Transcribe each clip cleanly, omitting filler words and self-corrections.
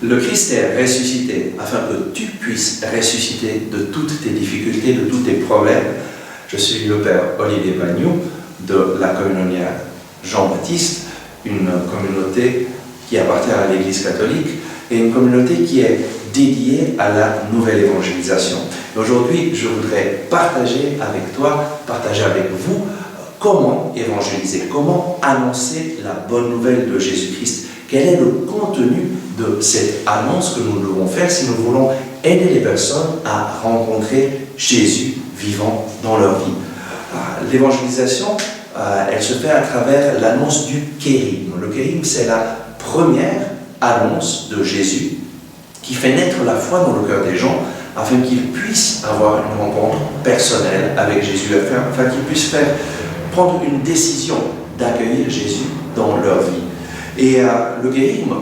Le Christ est ressuscité afin que tu puisses ressusciter de toutes tes difficultés, de tous tes problèmes. Je suis le Père Olivier Bagnou de la communauté Jean-Baptiste, une communauté qui appartient à l'Église catholique et une communauté qui est dédiée à la nouvelle évangélisation. Aujourd'hui, je voudrais partager avec toi, partager avec vous, comment évangéliser, comment annoncer la bonne nouvelle de Jésus-Christ. Quel est le contenu de cette annonce que nous devons faire si nous voulons aider les personnes à rencontrer Jésus vivant dans leur vie. L'évangélisation, elle se fait à travers l'annonce du kérigme. Le kérigme, c'est la première annonce de Jésus qui fait naître la foi dans le cœur des gens afin qu'ils puissent avoir une rencontre personnelle avec Jésus, afin qu'ils puissent prendre une décision d'accueillir Jésus dans leur vie. Et le kérigme,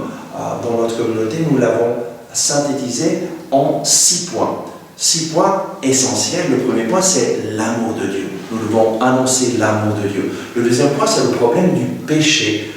dans notre communauté, nous l'avons synthétisé en 6 points. 6 points essentiels. Le premier point, c'est l'amour de Dieu. Nous devons annoncer l'amour de Dieu. Le deuxième point, c'est le problème du péché.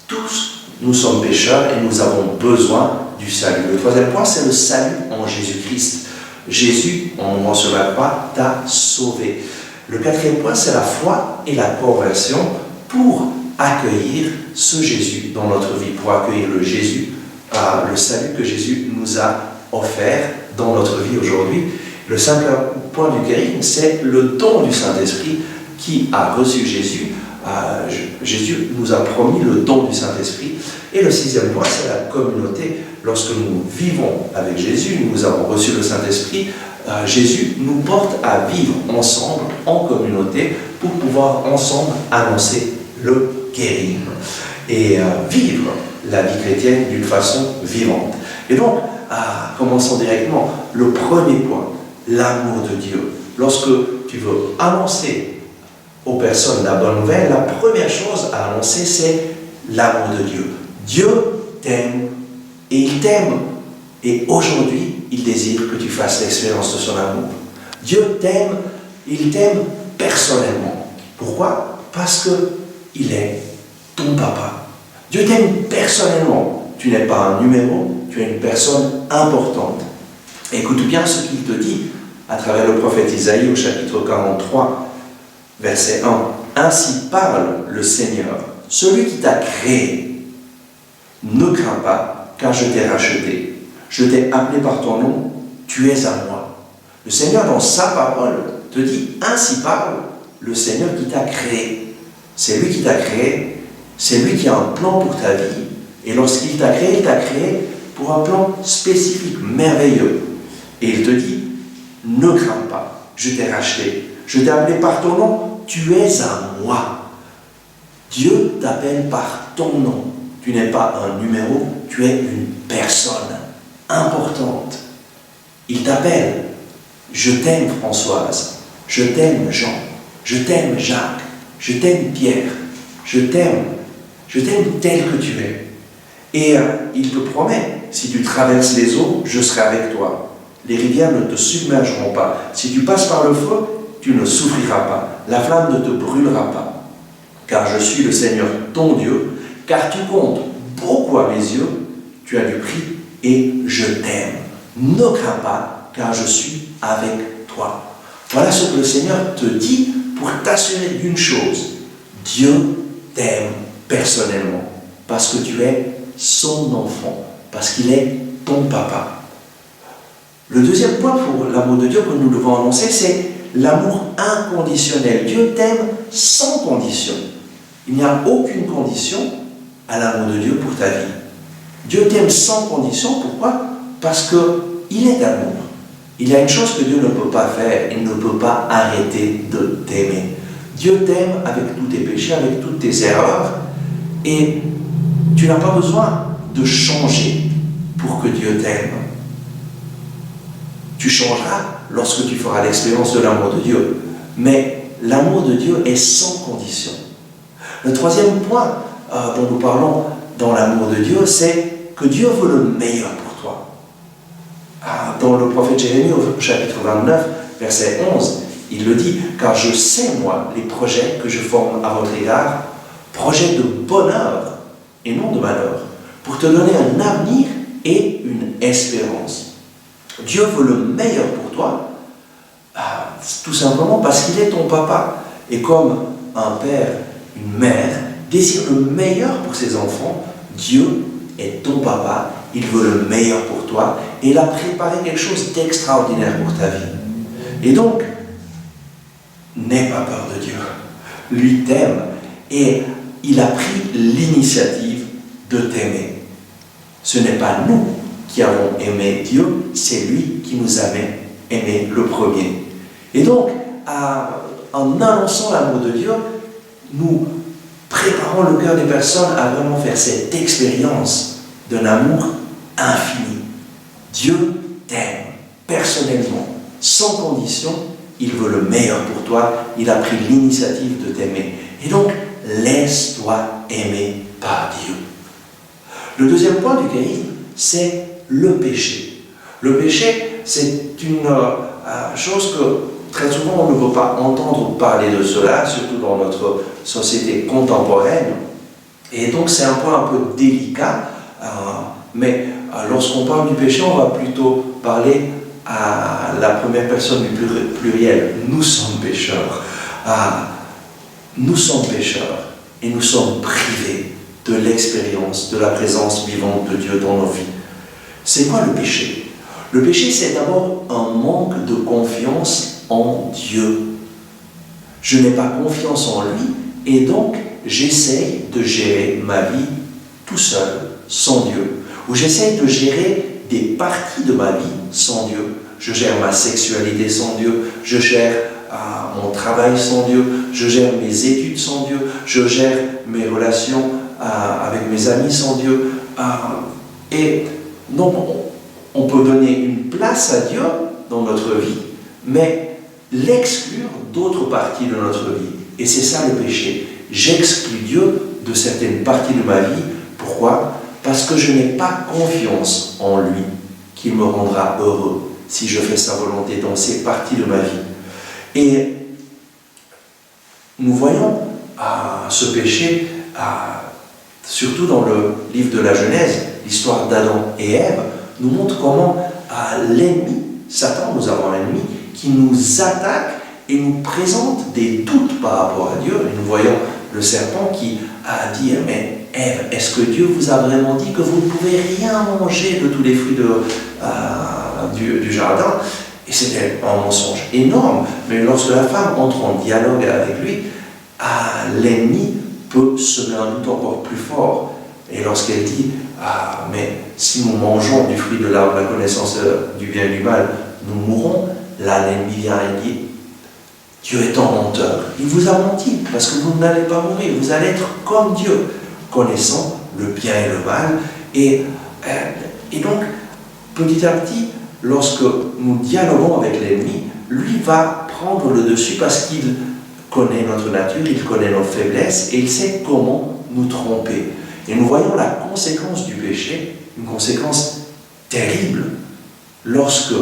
Tous, nous sommes pécheurs et nous avons besoin du salut. Le troisième point, c'est le salut en Jésus-Christ. Jésus, en mourant sur la croix, t'a sauvé. Le quatrième point, c'est la foi et la conversion pour accueillir ce Jésus dans notre vie, pour accueillir le Jésus, le salut que Jésus nous a offert dans notre vie aujourd'hui. Le simple point du kérigme, c'est le don du Saint-Esprit qui a reçu Jésus. Jésus nous a promis le don du Saint-Esprit. Et le 6e point, c'est la communauté. Lorsque nous vivons avec Jésus, nous avons reçu le Saint-Esprit, Jésus nous porte à vivre ensemble, en communauté, pour pouvoir ensemble annoncer le kérigme et vivre la vie chrétienne d'une façon vivante. Et donc, commençons directement. Le premier point, l'amour de Dieu. Lorsque tu veux annoncer aux personnes la bonne nouvelle, la première chose à annoncer, c'est l'amour de Dieu. Dieu t'aime et il t'aime. Et aujourd'hui, il désire que tu fasses l'expérience de son amour. Dieu t'aime, il t'aime personnellement. Pourquoi? Parce qu'il est ton papa. Dieu t'aime personnellement. Tu n'es pas un numéro, tu es une personne importante. Écoute bien ce qu'il te dit à travers le prophète Isaïe au chapitre 43, verset 1. Ainsi parle le Seigneur, celui qui t'a créé. Ne crains pas, car je t'ai racheté. Je t'ai appelé par ton nom, tu es à moi. Le Seigneur, dans sa parole, te dit, ainsi parle le Seigneur qui t'a créé. C'est lui qui t'a créé, c'est lui qui a un plan pour ta vie. Et lorsqu'il t'a créé pour un plan spécifique, merveilleux. Et il te dit, ne crains pas, je t'ai racheté. Je t'ai appelé par ton nom, tu es à moi. Dieu t'appelle par ton nom. Tu n'es pas un numéro, tu es une personne importante. Il t'appelle. Je t'aime Françoise, je t'aime Jean, je t'aime Jacques, je t'aime Pierre, je t'aime tel que tu es. Et il te promet, si tu traverses les eaux, je serai avec toi. Les rivières ne te submergeront pas. Si tu passes par le feu, tu ne souffriras pas. La flamme ne te brûlera pas. Car je suis le Seigneur, ton Dieu, car tu comptes beaucoup à mes yeux, tu as du prix et je t'aime. Ne crains pas, car je suis avec toi. Voilà ce que le Seigneur te dit pour t'assurer d'une chose. Dieu t'aime personnellement, parce que tu es son enfant, parce qu'il est ton papa. Le deuxième point pour l'amour de Dieu que nous devons annoncer, c'est l'amour inconditionnel. Dieu t'aime sans condition. Il n'y a aucune condition à l'amour de Dieu pour ta vie. Dieu t'aime sans condition. Pourquoi? Parce qu'il est amour. Il y a une chose que Dieu ne peut pas faire. Il ne peut pas arrêter de t'aimer. Dieu t'aime avec tous tes péchés, avec toutes tes erreurs. Et tu n'as pas besoin de changer pour que Dieu t'aime. Tu changeras lorsque tu feras l'expérience de l'amour de Dieu. Mais l'amour de Dieu est sans condition. Le troisième point dont nous parlons dans l'amour de Dieu, c'est que Dieu veut le meilleur pour toi. Dans le prophète Jérémie, au chapitre 29, verset 11, il le dit, « Car je sais, moi, les projets que je forme à votre égard, projets de bonheur et non de malheur, pour te donner un avenir et espérance. Dieu veut le meilleur pour toi, tout simplement parce qu'il est ton papa. Et comme un père, une mère, désire le meilleur pour ses enfants, Dieu est ton papa, il veut le meilleur pour toi, et il a préparé quelque chose d'extraordinaire pour ta vie. Et donc, n'aie pas peur de Dieu. Lui t'aime, et il a pris l'initiative de t'aimer. Ce n'est pas nous qui avons aimé Dieu, c'est lui qui nous a aimé le premier. Et donc, en annonçant l'amour de Dieu, nous préparons le cœur des personnes à vraiment faire cette expérience d'un amour infini. Dieu t'aime personnellement, sans condition, il veut le meilleur pour toi, il a pris l'initiative de t'aimer. Et donc, laisse-toi aimer par Dieu. Le deuxième point du charisme, c'est le péché. Le péché, c'est une chose que très souvent on ne veut pas entendre parler de cela, surtout dans notre société contemporaine. Et donc c'est un point un peu délicat, mais lorsqu'on parle du péché, on va plutôt parler à la première personne du pluriel. Nous sommes pécheurs. Nous sommes pécheurs et nous sommes privés de l'expérience, de la présence vivante de Dieu dans nos vies. C'est quoi le péché? Le péché, c'est d'abord un manque de confiance en Dieu. Je n'ai pas confiance en lui et donc j'essaye de gérer ma vie tout seul, sans Dieu. Ou j'essaye de gérer des parties de ma vie sans Dieu. Je gère ma sexualité sans Dieu, je gère mon travail sans Dieu, je gère mes études sans Dieu, je gère mes relations avec mes amis sans Dieu. Et donc, on peut donner une place à Dieu dans notre vie, mais l'exclure d'autres parties de notre vie. Et c'est ça le péché. J'exclus Dieu de certaines parties de ma vie. Pourquoi? Parce que je n'ai pas confiance en lui, qu'il me rendra heureux si je fais sa volonté dans ces parties de ma vie. Et nous voyons ce péché, surtout dans le livre de la Genèse, l'histoire d'Adam et Ève, nous montre comment l'ennemi, Satan, nous avons un ennemi, qui nous attaque et nous présente des doutes par rapport à Dieu. Et nous voyons le serpent qui a dit « Mais Ève, est-ce que Dieu vous a vraiment dit que vous ne pouvez rien manger de tous les fruits du jardin ?» Et c'était un mensonge énorme. Mais lorsque la femme entre en dialogue avec lui, l'ennemi peut semer un doute encore plus fort. Et lorsqu'elle dit « Mais si nous mangeons du fruit de l'arbre de la connaissance du bien et du mal, nous mourrons », là l'ennemi vient et dit « Dieu est un menteur. Il vous a menti parce que vous n'allez pas mourir. Vous allez être comme Dieu, connaissant le bien et le mal. » Et donc, petit à petit, lorsque nous dialoguons avec l'ennemi, lui va prendre le dessus parce qu'il connaît notre nature, il connaît nos faiblesses et il sait comment nous tromper. Et nous voyons la conséquence du péché, une conséquence terrible. Lorsque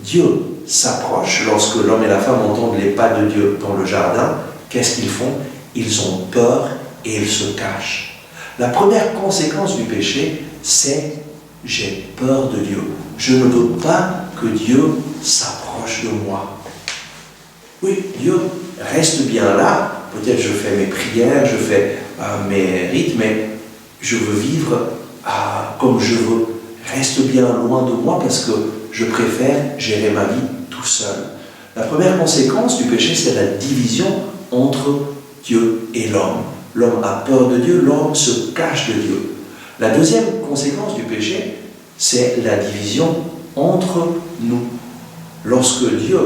Dieu s'approche, lorsque l'homme et la femme entendent les pas de Dieu dans le jardin, qu'est-ce qu'ils font? Ils ont peur et ils se cachent. La première conséquence du péché, c'est « j'ai peur de Dieu ». Je ne veux pas que Dieu s'approche de moi. Oui, Dieu reste bien là. Peut-être je fais mes prières, je fais mes rites, mais je veux vivre comme je veux. Reste bien loin de moi parce que je préfère gérer ma vie tout seul. La première conséquence du péché, c'est la division entre Dieu et l'homme. L'homme a peur de Dieu, l'homme se cache de Dieu. La deuxième conséquence du péché, c'est la division entre nous. Lorsque Dieu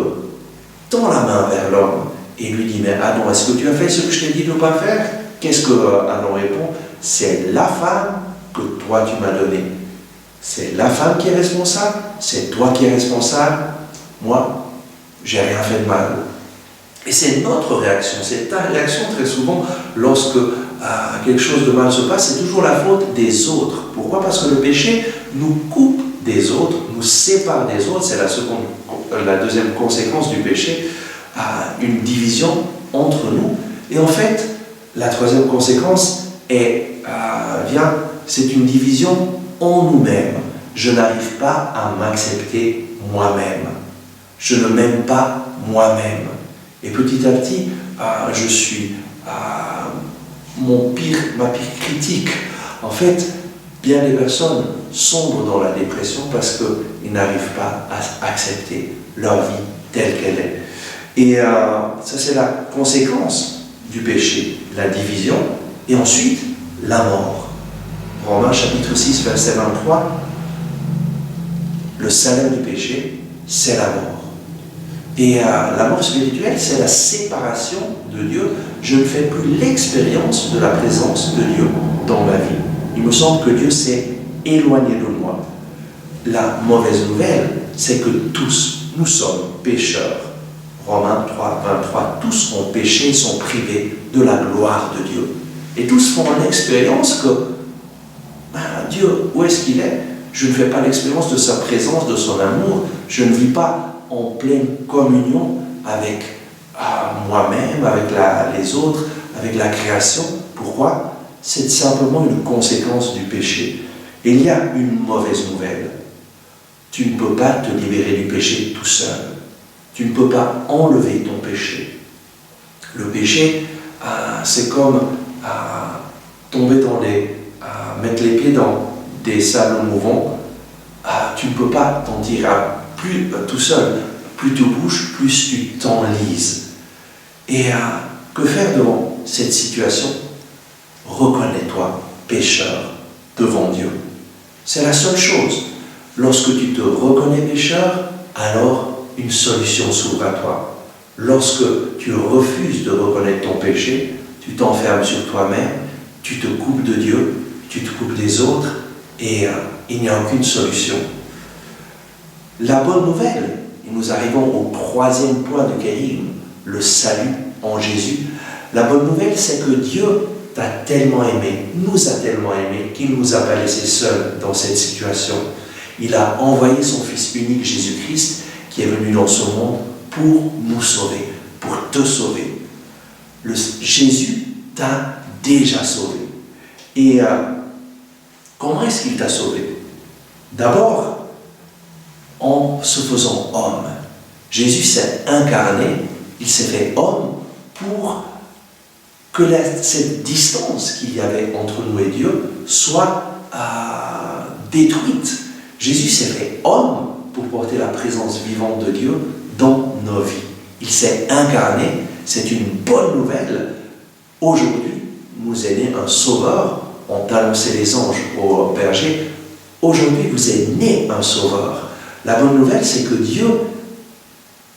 tend la main vers l'homme et lui dit « Mais Adam, est-ce que tu as fait ce que je t'ai dit de ne pas faire ?» Qu'est-ce que Adam répond? « C'est la femme que toi tu m'as donnée. C'est la femme qui est responsable, c'est toi qui es responsable. Moi, j'ai rien fait de mal. » Et c'est notre réaction, c'est ta réaction très souvent lorsque quelque chose de mal se passe, c'est toujours la faute des autres. Pourquoi? Parce que le péché nous coupe des autres, nous sépare des autres, c'est la deuxième conséquence du péché, une division entre nous. Et en fait, la troisième conséquence c'est une division en nous-mêmes. je n'arrive pas à m'accepter moi-même. Je ne m'aime pas moi-même. Et petit à petit, je suis ma pire critique. En fait, bien des personnes sombrent dans la dépression parce qu'ils n'arrivent pas à accepter leur vie telle qu'elle est. Et ça, c'est la conséquence du péché, la division, et ensuite, la mort. Romains chapitre 6, verset 23, le salaire du péché, c'est la mort. Et la mort spirituelle, c'est la séparation de Dieu. Je ne fais plus l'expérience de la présence de Dieu dans ma vie. Il me semble que Dieu s'est éloigné de moi. La mauvaise nouvelle, c'est que tous, nous sommes pécheurs. Romains 3, 23, tous ont péché et sont privés de la gloire de Dieu. Et tous font l'expérience que Dieu, où est-ce qu'il est? Je ne fais pas l'expérience de sa présence, de son amour. Je ne vis pas en pleine communion avec moi-même, avec les autres, avec la création. Pourquoi? C'est simplement une conséquence du péché. Et il y a une mauvaise nouvelle. Tu ne peux pas te libérer du péché tout seul. Tu ne peux pas enlever ton péché. Le péché, c'est comme tomber mettre les pieds dans des sables mouvants. Tu ne peux pas t'en tirer plus tout seul. Plus tu bouges, plus tu t'enlises. Et que faire devant cette situation? Reconnais-toi pécheur devant Dieu. C'est la seule chose. Lorsque tu te reconnais pécheur, alors une solution s'ouvre à toi. Lorsque tu refuses de reconnaître ton péché, tu t'enfermes sur toi-même, tu te coupes de Dieu, tu te coupes des autres, et il n'y a aucune solution. La bonne nouvelle, et nous arrivons au troisième point de Kérigme, le salut en Jésus. La bonne nouvelle, c'est que Dieu t'a tellement aimé, nous a tellement aimé, qu'il ne nous a pas laissés seuls dans cette situation. Il a envoyé son Fils unique, Jésus-Christ, qui est venu dans ce monde pour nous sauver, pour te sauver. Jésus t'a déjà sauvé. Et comment est-ce qu'il t'a sauvé? D'abord, en se faisant homme. Jésus s'est incarné, il s'est fait homme pour que cette distance qu'il y avait entre nous et Dieu soit détruite. Jésus s'est fait homme pour porter la présence vivante de Dieu dans nos vies. Il s'est incarné, c'est une bonne nouvelle. Aujourd'hui, nous est né un sauveur, ont annoncé les anges au berger. Aujourd'hui, vous êtes né un sauveur. La bonne nouvelle, c'est que Dieu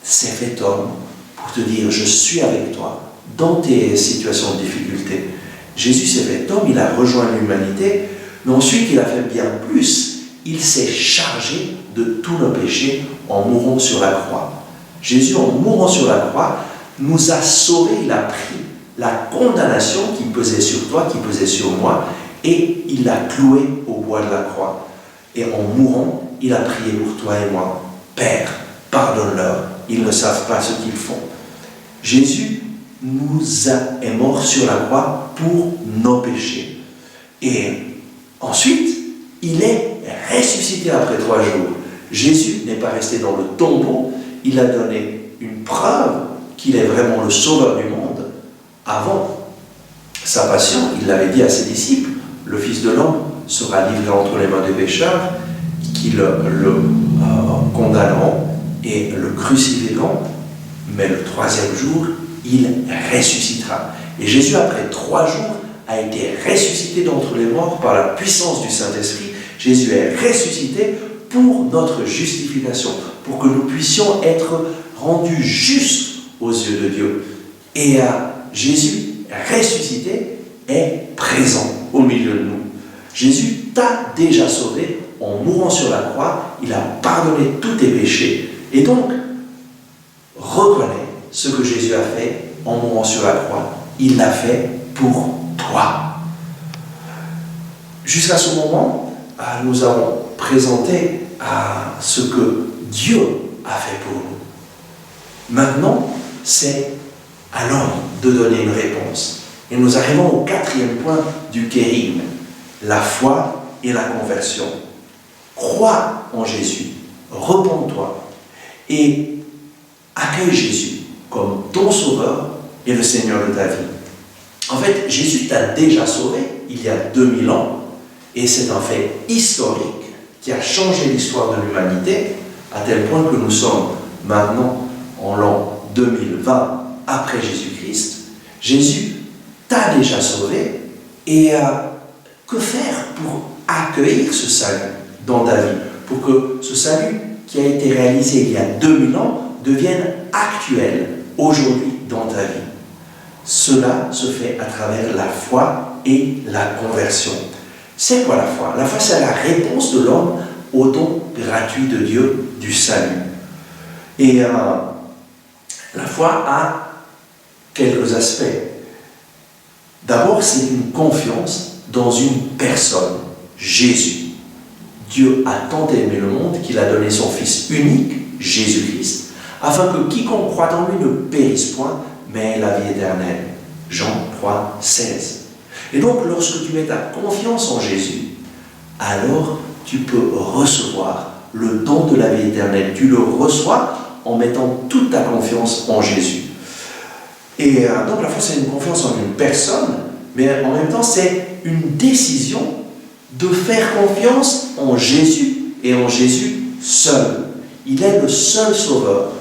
s'est fait homme pour te dire, je suis avec toi dans tes situations de difficulté. Jésus s'est fait homme, il a rejoint l'humanité, mais ensuite il a fait bien plus. Il s'est chargé de tous nos péchés en mourant sur la croix. Jésus, en mourant sur la croix, nous a sauvés. Il a pris la condamnation qui pesait sur toi, qui pesait sur moi, et il l'a cloué au bois de la croix. Et en mourant, il a prié pour toi et moi. Père, pardonne-leur, ils ne savent pas ce qu'ils font. Jésus est mort sur la croix pour nos péchés. Et ensuite, il est ressuscité après 3 jours. Jésus n'est pas resté dans le tombeau, il a donné une preuve qu'il est vraiment le sauveur du monde. Avant sa passion, il l'avait dit à ses disciples, le Fils de l'homme sera livré entre les mains des pécheurs, qui le condamneront et le crucifieront, mais le 3e jour, il ressuscitera. Et Jésus, après 3 jours, a été ressuscité d'entre les morts par la puissance du Saint-Esprit. Jésus est ressuscité pour notre justification, pour que nous puissions être rendus justes aux yeux de Dieu. Et Jésus ressuscité est présent au milieu de nous. Jésus t'a déjà sauvé en mourant sur la croix. Il a pardonné tous tes péchés. Et donc, reconnais ce que Jésus a fait en mourant sur la croix. Il l'a fait pour toi. Jusqu'à ce moment, nous avons présenté ce que Dieu a fait pour nous. Maintenant, c'est à l'homme de donner une réponse. Et nous arrivons au 4e point du Kérigme, la foi et la conversion. crois en Jésus, repens-toi et accueille Jésus comme ton sauveur et le Seigneur de ta vie. En fait, Jésus t'a déjà sauvé il y a 2000 ans et c'est un fait historique qui a changé l'histoire de l'humanité à tel point que nous sommes maintenant en l'an 2020 après Jésus-Christ. Jésus t'a déjà sauvé et que faire pour accueillir ce salut dans ta vie, pour que ce salut qui a été réalisé il y a 2000 ans devienne actuel aujourd'hui dans ta vie. Cela se fait à travers la foi et la conversion. C'est quoi la foi? La foi, c'est la réponse de l'homme au don gratuit de Dieu du salut. Et la foi a quelques aspects. D'abord, c'est une confiance dans une personne, Jésus. Dieu a tant aimé le monde qu'il a donné son Fils unique, Jésus-Christ, afin que quiconque croit en lui ne périsse point, mais ait la vie éternelle. Jean 3, 16. Et donc, lorsque tu mets ta confiance en Jésus, alors tu peux recevoir le don de la vie éternelle. Tu le reçois en mettant toute ta confiance en Jésus. Et donc, la foi, c'est une confiance en une personne, mais en même temps, c'est une décision de faire confiance en Jésus et en Jésus seul. Il est le seul sauveur.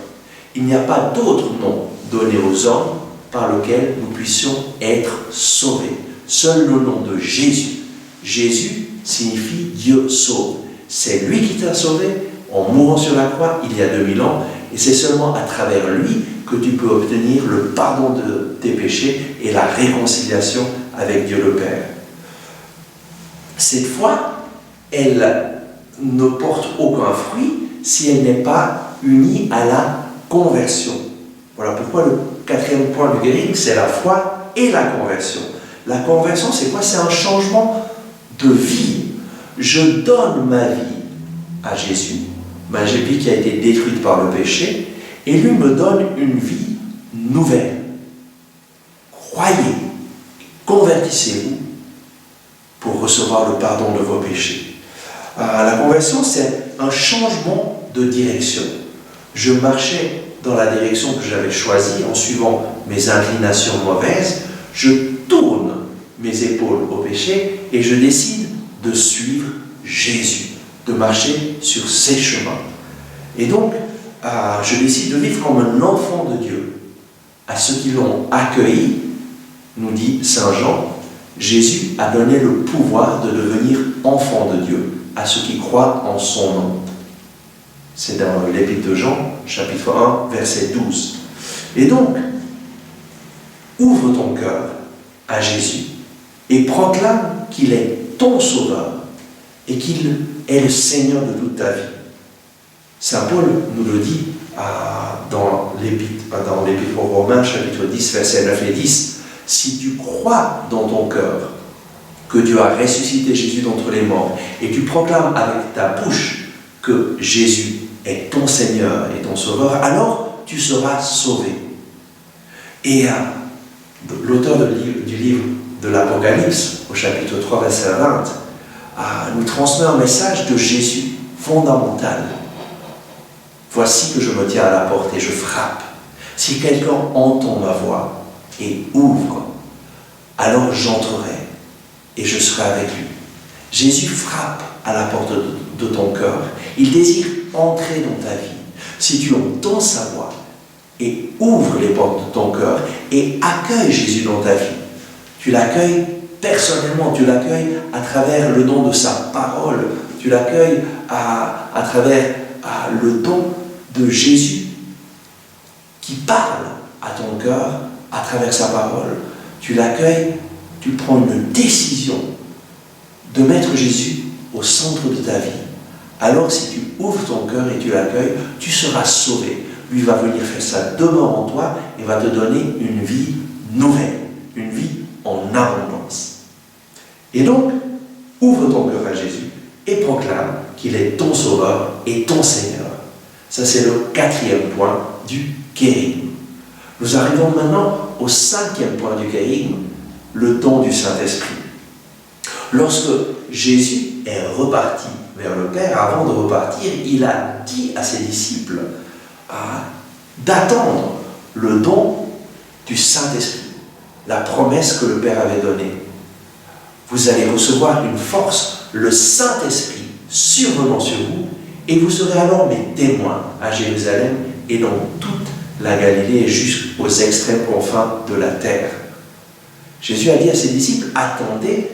Il n'y a pas d'autre nom donné aux hommes par lequel nous puissions être sauvés. Seul le nom de Jésus. Jésus signifie Dieu sauve. C'est lui qui t'a sauvé en mourant sur la croix il y a 2000 ans et c'est seulement à travers lui que tu peux obtenir le pardon de tes péchés et la réconciliation avec Dieu le Père. Cette foi, elle ne porte aucun fruit si elle n'est pas unie à la conversion. Voilà pourquoi le quatrième point du guérin, c'est la foi et la conversion. La conversion, c'est quoi? C'est un changement de vie. Je donne ma vie à Jésus, ma vie qui a été détruite par le péché, et lui me donne une vie nouvelle. Croyez, convertissez-vous pour recevoir le pardon de vos péchés. La conversion, c'est un changement de direction. Je marchais dans la direction que j'avais choisie en suivant mes inclinations mauvaises, je tourne mes épaules au péché et je décide de suivre Jésus, de marcher sur ses chemins. Et donc, je décide de vivre comme un enfant de Dieu. À ceux qui l'ont accueilli, nous dit Saint Jean, Jésus a donné le pouvoir de devenir enfant de Dieu à ceux qui croient en son nom. C'est dans l'Épître de Jean, chapitre 1, verset 12. Et donc, ouvre ton cœur à Jésus et proclame qu'il est ton sauveur et qu'il est le Seigneur de toute ta vie. Saint Paul nous le dit dans l'Épître aux Romains, chapitre 10, versets 9 et 10. Si tu crois dans ton cœur que Dieu a ressuscité Jésus d'entre les morts et tu proclames avec ta bouche que Jésus est ton Seigneur et ton Sauveur, alors tu seras sauvé. Et l'auteur du livre de l'Apocalypse, au chapitre 3, verset 20, nous transmet un message de Jésus fondamental. Voici que je me tiens à la porte et je frappe. Si quelqu'un entend ma voix et ouvre, alors j'entrerai et je serai avec lui. Jésus frappe à la porte de ton cœur. Il désire entrer dans ta vie. Si tu entends sa voix et ouvre les portes de ton cœur et accueille Jésus dans ta vie, tu l'accueilles personnellement, tu l'accueilles à travers le don de sa parole, tu l'accueilles à travers le don de Jésus qui parle à ton cœur à travers sa parole. Tu l'accueilles, tu prends une décision de mettre Jésus au centre de ta vie. Alors si tu ouvres ton cœur et tu l'accueilles, tu seras sauvé. Lui va venir faire sa demeure en toi et va te donner une vie nouvelle, une vie en abondance. Et donc, ouvre ton cœur à Jésus et proclame qu'il est ton Sauveur et ton Seigneur. Ça, c'est le quatrième point du kérigme. Nous arrivons maintenant au cinquième point du kérigme, le don du Saint-Esprit. Lorsque Jésus est reparti vers le Père, avant de repartir, il a dit à ses disciples d'attendre le don du Saint-Esprit, la promesse que le Père avait donnée. Vous allez recevoir une force, le Saint-Esprit survenant sur vous, et vous serez alors mes témoins à Jérusalem et dans toute la Galilée et jusqu'aux extrêmes confins de la terre. Jésus a dit à ses disciples, attendez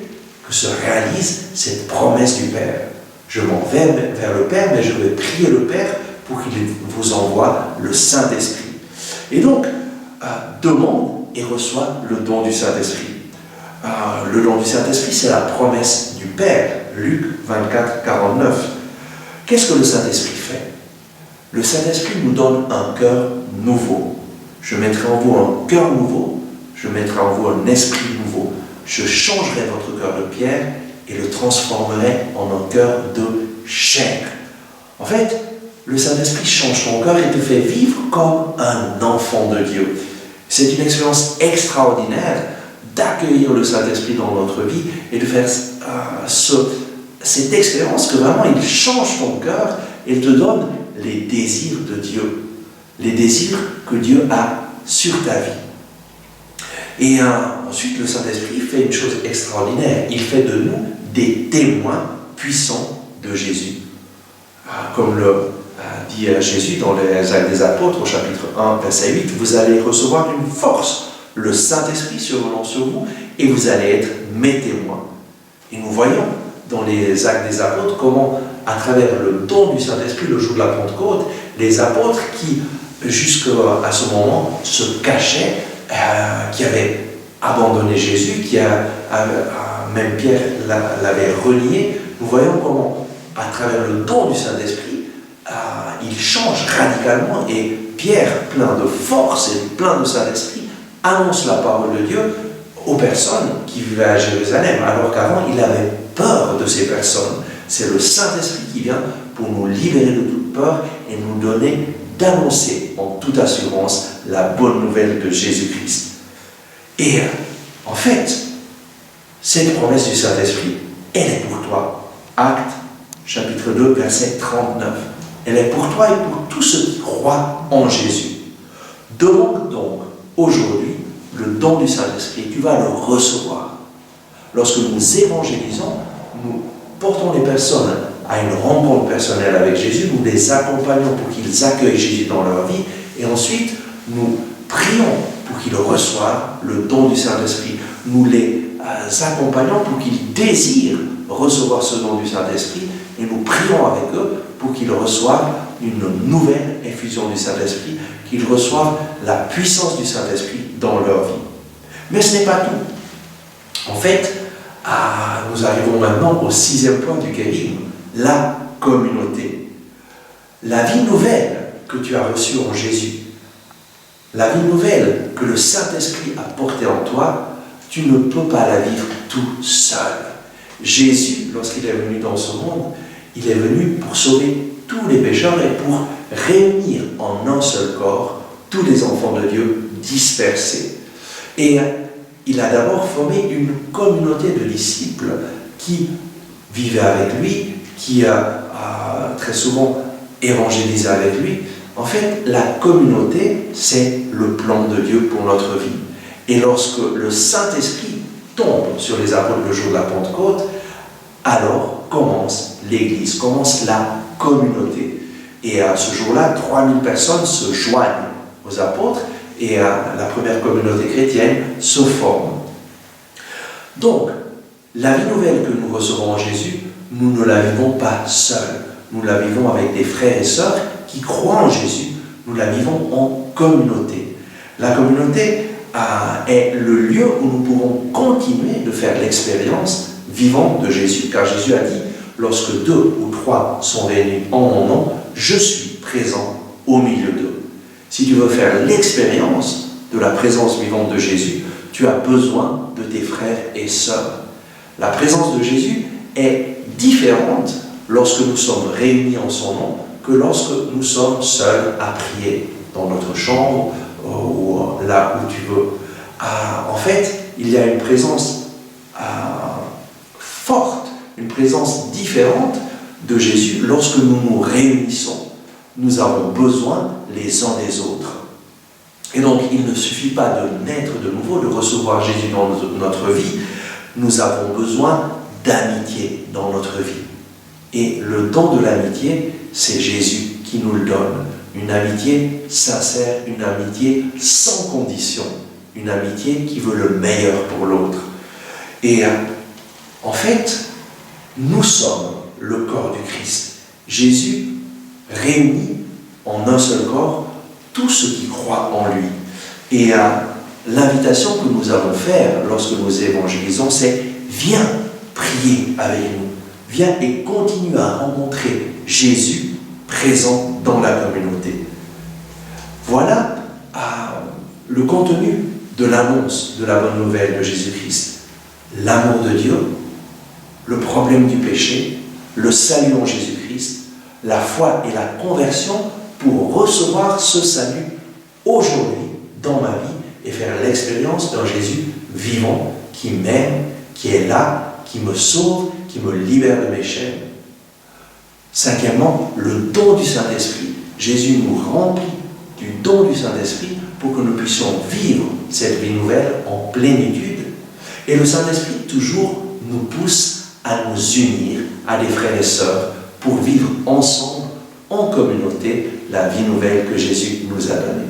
que se réalise cette promesse du Père. Je m'en vais vers le Père, mais je vais prier le Père pour qu'il vous envoie le Saint-Esprit. Et donc, demande et reçoit le don du Saint-Esprit. Le don du Saint-Esprit, c'est la promesse du Père. Luc 24, 49. Qu'est-ce que le Saint-Esprit fait? Le Saint-Esprit nous donne un cœur nouveau. Je mettrai en vous un cœur nouveau, je mettrai en vous un esprit nouveau. Je changerai votre cœur de pierre et le transformerai en un cœur de chair. En fait, le Saint-Esprit change ton cœur et te fait vivre comme un enfant de Dieu. C'est une expérience extraordinaire d'accueillir le Saint-Esprit dans notre vie et de faire cette expérience que vraiment il change ton cœur et te donne les désirs de Dieu, les désirs que Dieu a sur ta vie. Et ensuite, le Saint-Esprit fait une chose extraordinaire. Il fait de nous des témoins puissants de Jésus. Comme le dit Jésus dans les Actes des Apôtres, au chapitre 1, verset 8, vous allez recevoir une force, le Saint-Esprit survenant sur vous, et vous allez être mes témoins. Et nous voyons dans les Actes des Apôtres comment, à travers le don du Saint-Esprit, le jour de la Pentecôte, les apôtres qui, jusqu'à ce moment, se cachaient, qui avaient abandonné Jésus, même Pierre l'avait renié, nous voyons comment, à travers le don du Saint-Esprit, il change radicalement et Pierre, plein de force et plein de Saint-Esprit, annonce la parole de Dieu aux personnes qui vivaient à Jérusalem, alors qu'avant, il avait peur de ces personnes. C'est le Saint-Esprit qui vient pour nous libérer de toute peur et nous donner d'annoncer en toute assurance la bonne nouvelle de Jésus-Christ. Et en fait, cette promesse du Saint-Esprit, elle est pour toi. Actes, chapitre 2, verset 39. Elle est pour toi et pour tous ceux qui croient en Jésus. Demande donc aujourd'hui le don du Saint-Esprit, tu vas le recevoir. Lorsque nous évangélisons, nous portons les personnes à une rencontre personnelle avec Jésus, nous les accompagnons pour qu'ils accueillent Jésus dans leur vie, et ensuite nous prions pour qu'ils reçoivent le don du Saint-Esprit. Nous les accompagnons pour qu'ils désirent recevoir ce don du Saint-Esprit, et nous prions avec eux pour qu'ils reçoivent une nouvelle effusion du Saint-Esprit, qu'ils reçoivent la puissance du Saint-Esprit dans leur vie. Mais ce n'est pas tout. En fait, nous arrivons maintenant au 6e point du kérigme, la communauté. La vie nouvelle que tu as reçue en Jésus, la vie nouvelle que le Saint-Esprit a portée en toi, tu ne peux pas la vivre tout seul. Jésus, lorsqu'il est venu dans ce monde, il est venu pour sauver tous les pécheurs et pour réunir en un seul corps tous les enfants de Dieu dispersés. Et il a d'abord formé une communauté de disciples qui vivaient avec lui, qui a très souvent évangélisé avec lui. En fait, la communauté, c'est le plan de Dieu pour notre vie. Et lorsque le Saint-Esprit tombe sur les apôtres le jour de la Pentecôte, alors commence l'Église, commence la communauté. Et à ce jour-là, 3000 personnes se joignent aux apôtres et la première communauté chrétienne se forme. Donc, la vie nouvelle que nous recevons en Jésus, nous ne la vivons pas seuls. Nous la vivons avec des frères et sœurs qui croient en Jésus. Nous la vivons en communauté. La communauté est le lieu où nous pouvons continuer de faire l'expérience vivante de Jésus. Car Jésus a dit, lorsque 2 ou 3 sont réunis en mon nom, je suis présent au milieu d'eux. Si tu veux faire l'expérience de la présence vivante de Jésus, tu as besoin de tes frères et sœurs. La présence de Jésus est différente lorsque nous sommes réunis en son nom que lorsque nous sommes seuls à prier dans notre chambre ou là où tu veux. En fait, il y a une présence forte, une présence différente de Jésus, lorsque nous nous réunissons, nous avons besoin les uns des autres. Et donc, il ne suffit pas de naître de nouveau, de recevoir Jésus dans notre vie. Nous avons besoin d'amitié dans notre vie. Et le don de l'amitié, c'est Jésus qui nous le donne. Une amitié sincère, une amitié sans condition, une amitié qui veut le meilleur pour l'autre. Et en fait, nous sommes le corps du Christ. Jésus réunit en un seul corps tous ceux qui croient en lui. Et l'invitation que nous allons faire lorsque nous évangélisons, c'est « Viens prier avec nous. Viens et continue à rencontrer Jésus présent dans la communauté. » Voilà le contenu de l'annonce de la bonne nouvelle de Jésus-Christ. L'amour de Dieu, le problème du péché, le salut en Jésus-Christ, la foi et la conversion pour recevoir ce salut aujourd'hui dans ma vie et faire l'expérience d'un Jésus vivant qui m'aime, qui est là, qui me sauve, qui me libère de mes chaînes. Cinquièmement, le don du Saint-Esprit. Jésus nous remplit du don du Saint-Esprit pour que nous puissions vivre cette vie nouvelle en plénitude. Et le Saint-Esprit toujours nous pousse à nous unir à des frères et sœurs pour vivre ensemble, en communauté, la vie nouvelle que Jésus nous a donnée.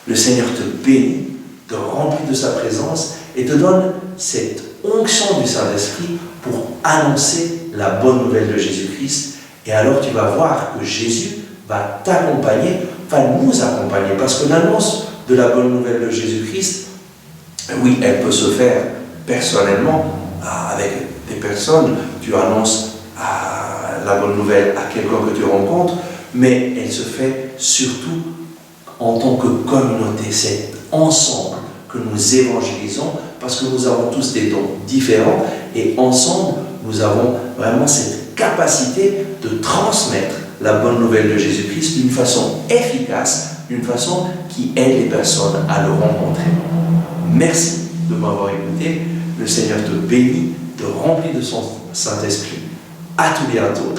Le Seigneur te bénit, te remplit de sa présence et te donne cette onction du Saint-Esprit pour annoncer la bonne nouvelle de Jésus-Christ. Et alors tu vas voir que Jésus va t'accompagner, va nous accompagner, parce que l'annonce de la bonne nouvelle de Jésus-Christ, oui, elle peut se faire personnellement, avec des personnes. Tu annonces la bonne nouvelle à quelqu'un que tu rencontres, mais elle se fait surtout en tant que communauté. C'est ensemble que nous évangélisons, parce que nous avons tous des dons différents, et ensemble, nous avons vraiment cette capacité de transmettre la bonne nouvelle de Jésus-Christ d'une façon efficace, d'une façon qui aide les personnes à le rencontrer. Merci de m'avoir écouté. Le Seigneur te bénit, te remplit de son Saint-Esprit. À tout bientôt.